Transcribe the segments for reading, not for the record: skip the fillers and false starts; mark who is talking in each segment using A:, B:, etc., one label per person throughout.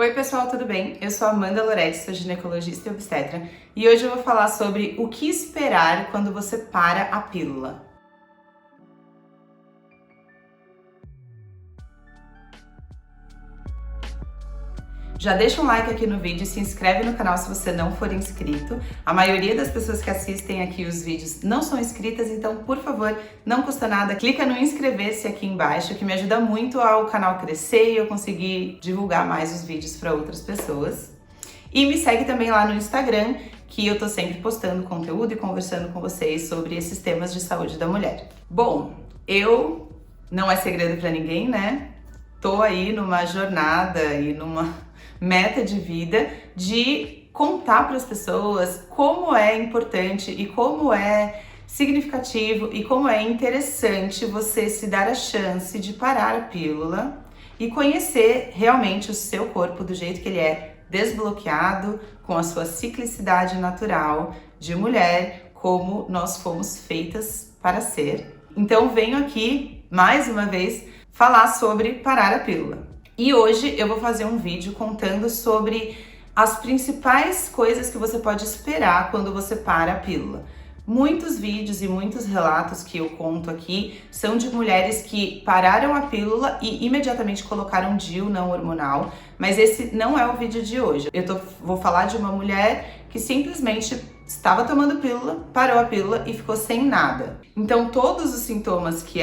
A: Oi pessoal, tudo bem? Eu sou a Amanda Loretti, sou ginecologista e obstetra e hoje eu vou falar sobre o que esperar quando você para a pílula. Já deixa um like aqui no vídeo e se inscreve no canal se você não for inscrito. A maioria das pessoas que assistem aqui os vídeos não são inscritas, então por favor, não custa nada, clica no inscrever-se aqui embaixo, que me ajuda muito ao canal crescer e eu conseguir divulgar mais os vídeos para outras pessoas. E me segue também lá no Instagram, que eu tô sempre postando conteúdo e conversando com vocês sobre esses temas de saúde da mulher. Bom, não é segredo para ninguém, né? Tô aí numa jornada e numa meta de vida de contar para as pessoas como é importante e como é significativo e como é interessante você se dar a chance de parar a pílula e conhecer realmente o seu corpo do jeito que ele é, desbloqueado, com a sua ciclicidade natural de mulher, como nós fomos feitas para ser. Então venho aqui, mais uma vez, falar sobre parar a pílula. E hoje eu vou fazer um vídeo contando sobre as principais coisas que você pode esperar quando você para a pílula. Muitos vídeos e muitos relatos que eu conto aqui são de mulheres que pararam a pílula e imediatamente colocaram DIU não hormonal, mas esse não é o vídeo de hoje. Vou falar de uma mulher que simplesmente estava tomando pílula, parou a pílula e ficou sem nada. Então todos os sintomas que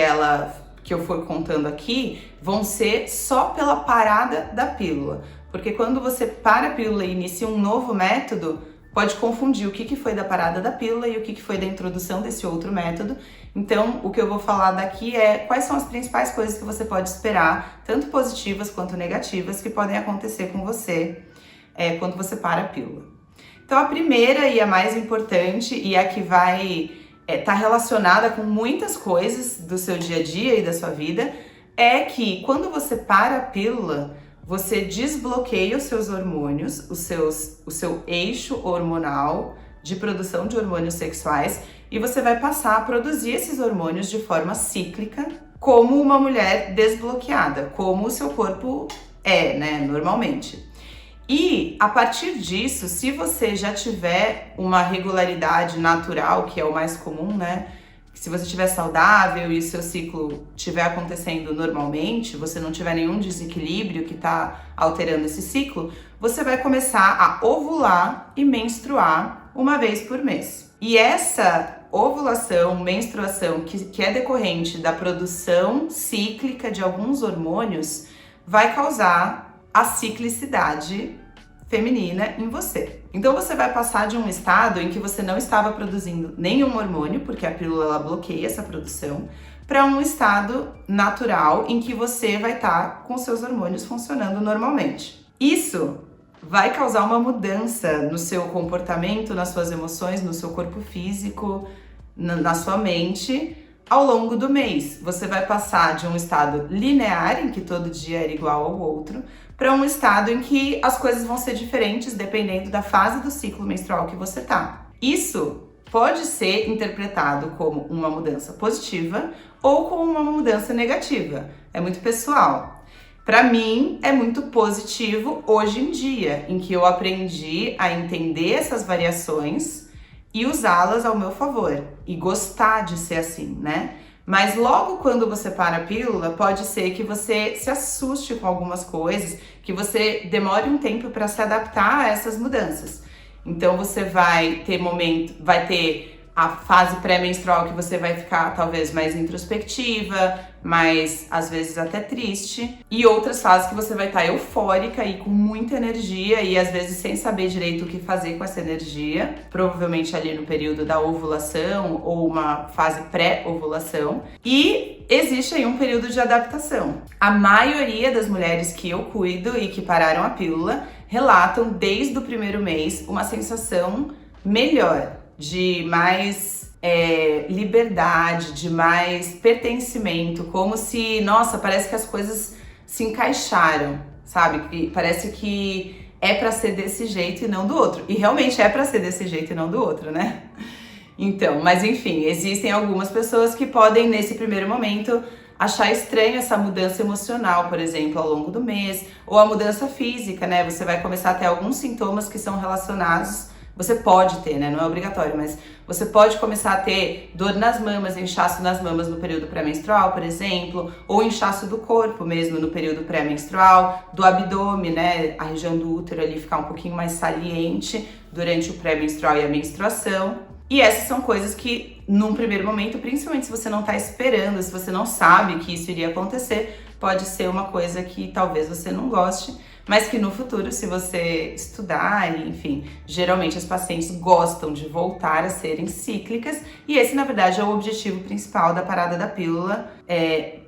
A: eu for contando aqui vão ser só pela parada da pílula, porque quando você para a pílula e inicia um novo método, pode confundir o que foi da parada da pílula e o que foi da introdução desse outro método. Então, o que eu vou falar daqui é quais são as principais coisas que você pode esperar, tanto positivas quanto negativas, que podem acontecer com você quando você para a pílula. Então, a primeira e a mais importante, e a que vai tá relacionada com muitas coisas do seu dia a dia e da sua vida, é que quando você para a pílula, você desbloqueia os seus hormônios, o seu eixo hormonal de produção de hormônios sexuais, e você vai passar a produzir esses hormônios de forma cíclica, como uma mulher desbloqueada, como o seu corpo né, normalmente. E a partir disso, se você já tiver uma regularidade natural, que é o mais comum, né? Se você estiver saudável e o seu ciclo estiver acontecendo normalmente, você não tiver nenhum desequilíbrio que está alterando esse ciclo, você vai começar a ovular e menstruar uma vez por mês. E essa ovulação, menstruação, que é decorrente da produção cíclica de alguns hormônios, vai causar a ciclicidade feminina em você. Então você vai passar de um estado em que você não estava produzindo nenhum hormônio, porque a pílula ela bloqueia essa produção, para um estado natural em que você vai estar com seus hormônios funcionando normalmente. Isso vai causar uma mudança no seu comportamento, nas suas emoções, no seu corpo físico, na sua mente. Ao longo do mês, você vai passar de um estado linear, em que todo dia era igual ao outro, para um estado em que as coisas vão ser diferentes dependendo da fase do ciclo menstrual que você tá. Isso pode ser interpretado como uma mudança positiva ou como uma mudança negativa. É muito pessoal. Para mim, é muito positivo hoje em dia, em que eu aprendi a entender essas variações e usá-las ao meu favor e gostar de ser assim, né? Mas logo quando você para a pílula, pode ser que você se assuste com algumas coisas, que você demore um tempo para se adaptar a essas mudanças. Então você vai ter a fase pré-menstrual que você vai ficar talvez mais introspectiva, mais às vezes até triste, e outras fases que você vai estar eufórica e com muita energia e às vezes sem saber direito o que fazer com essa energia, provavelmente ali no período da ovulação ou uma fase pré-ovulação, e existe aí um período de adaptação. A maioria das mulheres que eu cuido e que pararam a pílula relatam desde o primeiro mês uma sensação melhor, de mais liberdade, de mais pertencimento, como se, nossa, parece que as coisas se encaixaram, sabe? E parece que é pra ser desse jeito e não do outro. E realmente é pra ser desse jeito e não do outro, né? Então, mas enfim, existem algumas pessoas que podem, nesse primeiro momento, achar estranho essa mudança emocional, por exemplo, ao longo do mês, ou a mudança física, né? Você vai começar a ter alguns sintomas que são relacionados. Você pode ter, né? Não é obrigatório, mas você pode começar a ter dor nas mamas, inchaço nas mamas no período pré-menstrual, por exemplo, ou inchaço do corpo mesmo no período pré-menstrual, do abdômen, né? A região do útero ali ficar um pouquinho mais saliente durante o pré-menstrual e a menstruação. E essas são coisas que, num primeiro momento, principalmente se você não tá esperando, se você não sabe que isso iria acontecer, pode ser uma coisa que talvez você não goste, mas que no futuro, se você estudar, enfim, geralmente as pacientes gostam de voltar a serem cíclicas, e esse, na verdade, é o objetivo principal da parada da pílula,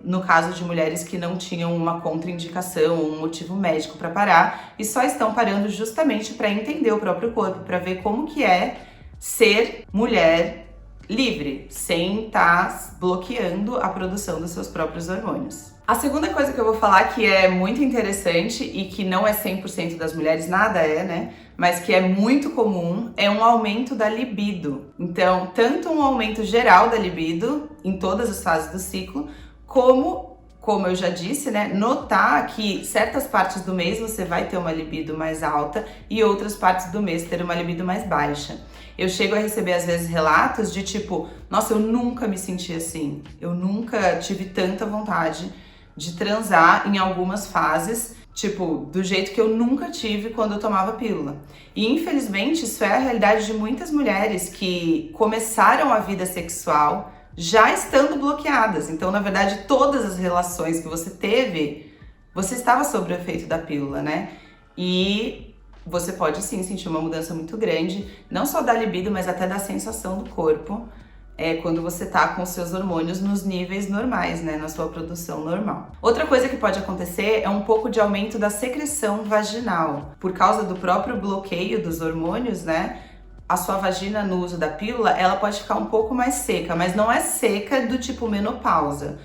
A: no caso de mulheres que não tinham uma contraindicação ou um motivo médico para parar, e só estão parando justamente para entender o próprio corpo, para ver como que é ser mulher livre, sem estar bloqueando a produção dos seus próprios hormônios. A segunda coisa que eu vou falar que é muito interessante e que não é 100% das mulheres, nada é, né? Mas que é muito comum, é um aumento da libido. Então, tanto um aumento geral da libido em todas as fases do ciclo, como eu já disse, né, notar que certas partes do mês você vai ter uma libido mais alta e outras partes do mês ter uma libido mais baixa. Eu chego a receber às vezes relatos de tipo, nossa, eu nunca me senti assim, eu nunca tive tanta vontade de transar em algumas fases, tipo, do jeito que eu nunca tive quando eu tomava pílula. E infelizmente isso é a realidade de muitas mulheres que começaram a vida sexual já estando bloqueadas. Então, na verdade, todas as relações que você teve, você estava sob o efeito da pílula, né? E você pode sim sentir uma mudança muito grande, não só da libido, mas até da sensação do corpo, quando você tá com os seus hormônios nos níveis normais, né? Na sua produção normal. Outra coisa que pode acontecer é um pouco de aumento da secreção vaginal. Por causa do próprio bloqueio dos hormônios, né? A sua vagina no uso da pílula, ela pode ficar um pouco mais seca, mas não é seca do tipo menopausa.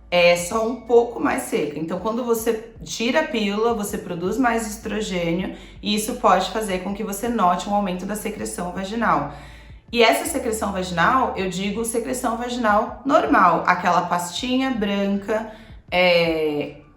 A: É só um pouco mais seca. Então, quando você tira a pílula, você produz mais estrogênio e isso pode fazer com que você note um aumento da secreção vaginal. E essa secreção vaginal, eu digo secreção vaginal normal, aquela pastinha branca,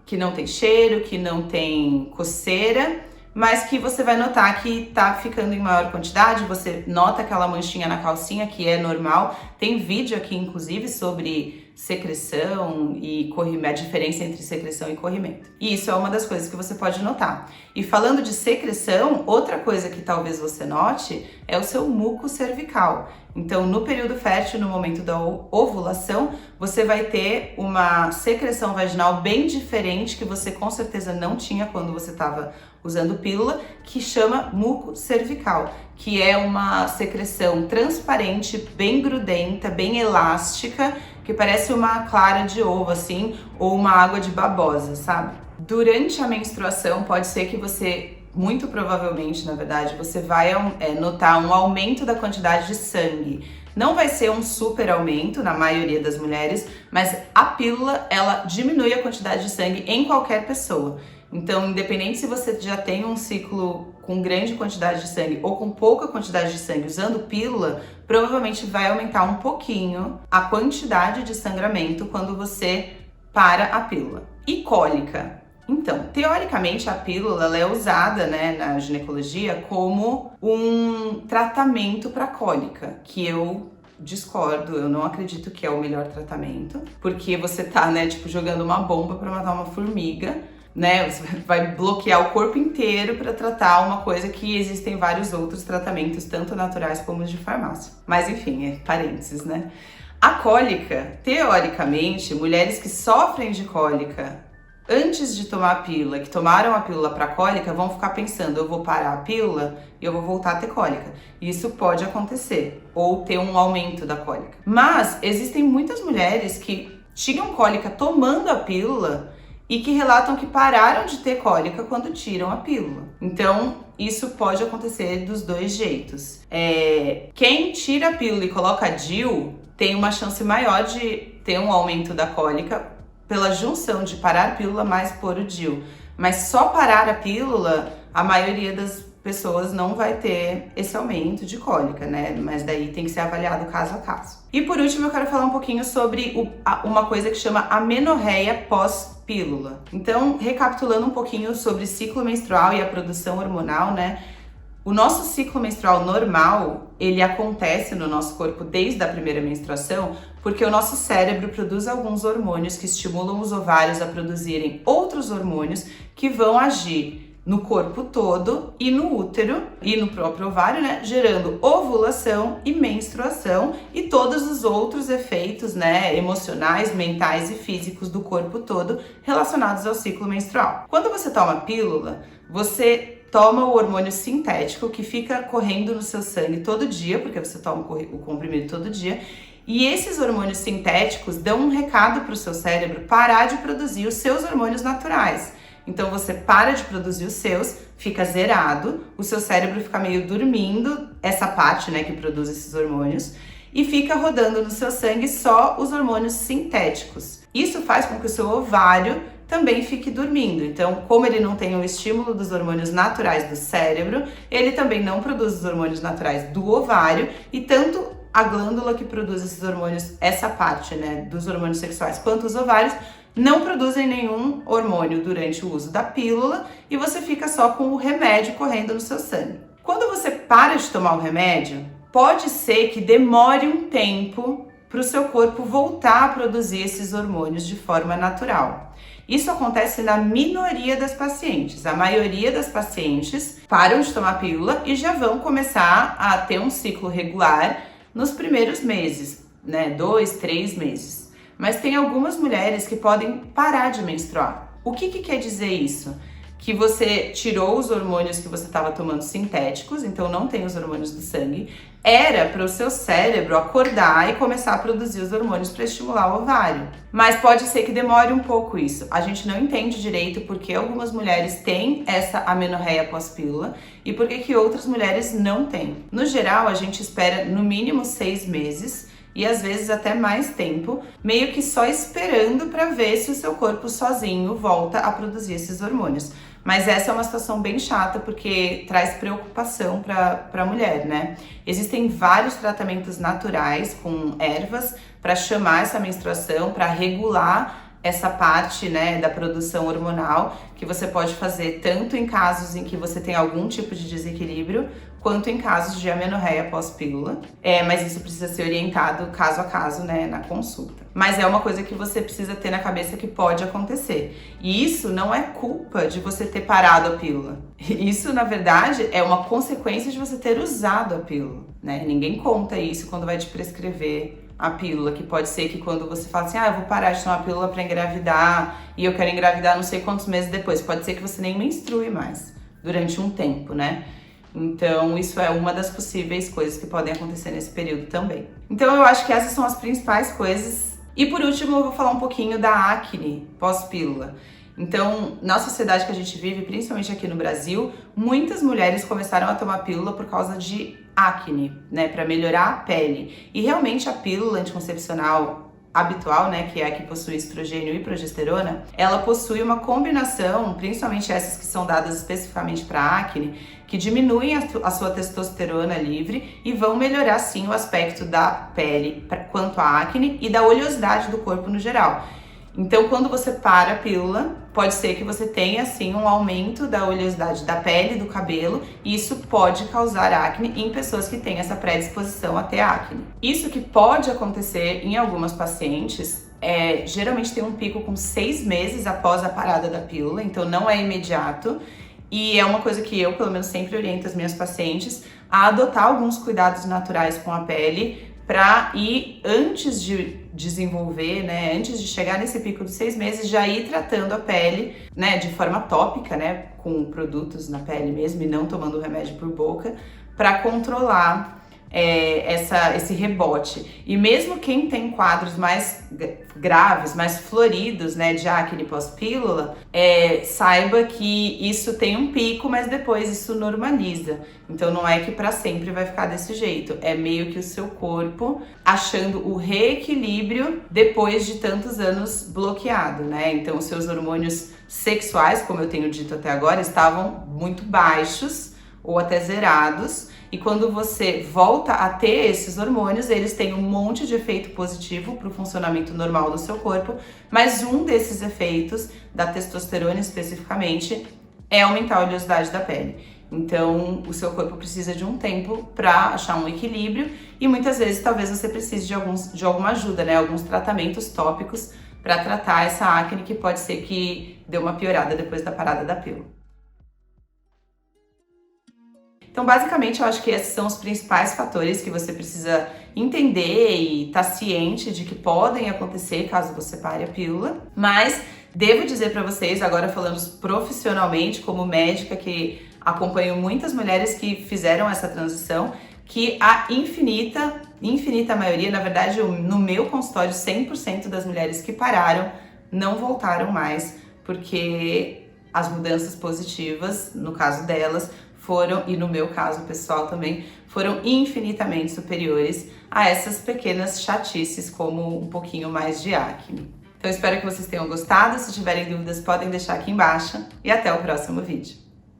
A: que não tem cheiro, que não tem coceira, mas que você vai notar que tá ficando em maior quantidade, você nota aquela manchinha na calcinha, que é normal. Tem vídeo aqui, inclusive, sobre secreção e corrimento, a diferença entre secreção e corrimento. E isso é uma das coisas que você pode notar. E falando de secreção, outra coisa que talvez você note é o seu muco cervical. Então, no período fértil, no momento da ovulação, você vai ter uma secreção vaginal bem diferente que você com certeza não tinha quando você estava usando pílula, que chama muco cervical, que é uma secreção transparente, bem grudenta, bem elástica, que parece uma clara de ovo, assim, ou uma água de babosa, sabe? Durante a menstruação, pode ser que você, muito provavelmente, na verdade, você vai notar um aumento da quantidade de sangue. Não vai ser um super aumento na maioria das mulheres, mas a pílula, ela diminui a quantidade de sangue em qualquer pessoa. Então, independente se você já tem um ciclo com grande quantidade de sangue ou com pouca quantidade de sangue usando pílula, provavelmente vai aumentar um pouquinho a quantidade de sangramento quando você para a pílula. E cólica? Então, teoricamente, a pílula ela é usada, né, na ginecologia como um tratamento para cólica, que eu discordo, eu não acredito que é o melhor tratamento, porque você tá, né, tipo, jogando uma bomba para matar uma formiga, né? Você vai bloquear o corpo inteiro para tratar uma coisa que existem vários outros tratamentos, tanto naturais como de farmácia. Mas enfim, parênteses, né? A cólica, teoricamente, mulheres que sofrem de cólica antes de tomar a pílula, que tomaram a pílula para cólica, vão ficar pensando, eu vou parar a pílula e eu vou voltar a ter cólica. Isso pode acontecer, ou ter um aumento da cólica. Mas existem muitas mulheres que tinham cólica tomando a pílula e que relatam que pararam de ter cólica quando tiram a pílula. Então, isso pode acontecer dos dois jeitos. Quem tira a pílula e coloca a DIU tem uma chance maior de ter um aumento da cólica pela junção de parar a pílula mais pôr o DIU. Mas só parar a pílula, a maioria das pessoas não vai ter esse aumento de cólica, né? Mas daí tem que ser avaliado caso a caso. E por último, eu quero falar um pouquinho sobre uma coisa que chama amenorreia pós-pílula. Então, recapitulando um pouquinho sobre ciclo menstrual e a produção hormonal, né? O nosso ciclo menstrual normal, ele acontece no nosso corpo desde a primeira menstruação, porque o nosso cérebro produz alguns hormônios que estimulam os ovários a produzirem outros hormônios que vão agir no corpo todo e no útero e no próprio ovário, né, gerando ovulação e menstruação e todos os outros efeitos, né, emocionais, mentais e físicos do corpo todo relacionados ao ciclo menstrual. Quando você toma pílula, você toma o hormônio sintético que fica correndo no seu sangue todo dia, porque você toma o comprimido todo dia, e esses hormônios sintéticos dão um recado para o seu cérebro parar de produzir os seus hormônios naturais. Então você para de produzir os seus, fica zerado, o seu cérebro fica meio dormindo, essa parte, né, que produz esses hormônios, e fica rodando no seu sangue só os hormônios sintéticos. Isso faz com que o seu ovário também fique dormindo. Então, como ele não tem o estímulo dos hormônios naturais do cérebro, ele também não produz os hormônios naturais do ovário, e tanto a glândula que produz esses hormônios, essa parte, né, dos hormônios sexuais, quanto os ovários, não produzem nenhum hormônio durante o uso da pílula e você fica só com o remédio correndo no seu sangue. Quando você para de tomar o remédio, pode ser que demore um tempo para o seu corpo voltar a produzir esses hormônios de forma natural. Isso acontece na minoria das pacientes. A maioria das pacientes param de tomar pílula e já vão começar a ter um ciclo regular nos primeiros meses, né? 2, 3 meses. Mas tem algumas mulheres que podem parar de menstruar. O que quer dizer isso? Que você tirou os hormônios que você estava tomando sintéticos, então não tem os hormônios do sangue. Era para o seu cérebro acordar e começar a produzir os hormônios para estimular o ovário. Mas pode ser que demore um pouco isso. A gente não entende direito porque algumas mulheres têm essa amenorreia pós-pílula e por que outras mulheres não têm. No geral, a gente espera no mínimo 6 meses e às vezes até mais tempo, meio que só esperando para ver se o seu corpo sozinho volta a produzir esses hormônios. Mas essa é uma situação bem chata porque traz preocupação para a mulher, né? Existem vários tratamentos naturais com ervas para chamar essa menstruação, para regular essa parte, né, da produção hormonal, que você pode fazer tanto em casos em que você tem algum tipo de desequilíbrio, quanto em casos de amenorreia pós-pílula. Mas isso precisa ser orientado caso a caso, né, na consulta. Mas é uma coisa que você precisa ter na cabeça que pode acontecer. E isso não é culpa de você ter parado a pílula. Isso, na verdade, é uma consequência de você ter usado a pílula, né? Ninguém conta isso quando vai te prescrever a pílula, que pode ser que quando você fala assim, eu vou parar de tomar a pílula para engravidar e eu quero engravidar não sei quantos meses depois, pode ser que você nem menstrue mais durante um tempo, né? Então, isso é uma das possíveis coisas que podem acontecer nesse período também. Então, eu acho que essas são as principais coisas. E por último, eu vou falar um pouquinho da acne pós-pílula. Então, na sociedade que a gente vive, principalmente aqui no Brasil, muitas mulheres começaram a tomar pílula por causa de acne, né, para melhorar a pele. E realmente a pílula anticoncepcional habitual, né, que é a que possui estrogênio e progesterona, ela possui uma combinação, principalmente essas que são dadas especificamente para acne, que diminuem a sua testosterona livre e vão melhorar sim o aspecto da pele quanto à acne e da oleosidade do corpo no geral. Então, quando você para a pílula, pode ser que você tenha, sim, um aumento da oleosidade da pele e do cabelo, e isso pode causar acne em pessoas que têm essa predisposição a ter acne. Isso que pode acontecer em algumas pacientes, geralmente tem um pico com 6 meses após a parada da pílula, então não é imediato, e é uma coisa que eu, pelo menos, sempre oriento as minhas pacientes a adotar alguns cuidados naturais com a pele, para ir antes de desenvolver, né, antes de chegar nesse pico dos 6 meses, já ir tratando a pele, né, de forma tópica, né, com produtos na pele mesmo e não tomando o remédio por boca, para controlar esse rebote. E mesmo quem tem quadros mais graves, mais floridos, né, de acne pós-pílula, saiba que isso tem um pico, mas depois isso normaliza. Então não é que para sempre vai ficar desse jeito, é meio que o seu corpo achando o reequilíbrio depois de tantos anos bloqueado, né? Então os seus hormônios sexuais, como eu tenho dito até agora, estavam muito baixos, ou até zerados. E quando você volta a ter esses hormônios, eles têm um monte de efeito positivo para o funcionamento normal do seu corpo, mas um desses efeitos, da testosterona especificamente, é aumentar a oleosidade da pele. Então, o seu corpo precisa de um tempo para achar um equilíbrio e muitas vezes talvez você precise de alguma ajuda, né? Alguns tratamentos tópicos para tratar essa acne que pode ser que dê uma piorada depois da parada da pílula. Então, basicamente, eu acho que esses são os principais fatores que você precisa entender e estar ciente de que podem acontecer caso você pare a pílula. Mas devo dizer para vocês, agora falando profissionalmente, como médica que acompanho muitas mulheres que fizeram essa transição, que a infinita maioria, na verdade, no meu consultório, 100% das mulheres que pararam não voltaram mais, porque as mudanças positivas, no caso delas, foram, e no meu caso pessoal também, foram infinitamente superiores a essas pequenas chatices, como um pouquinho mais de acne. Então, eu espero que vocês tenham gostado. Se tiverem dúvidas, podem deixar aqui embaixo. E até o próximo vídeo.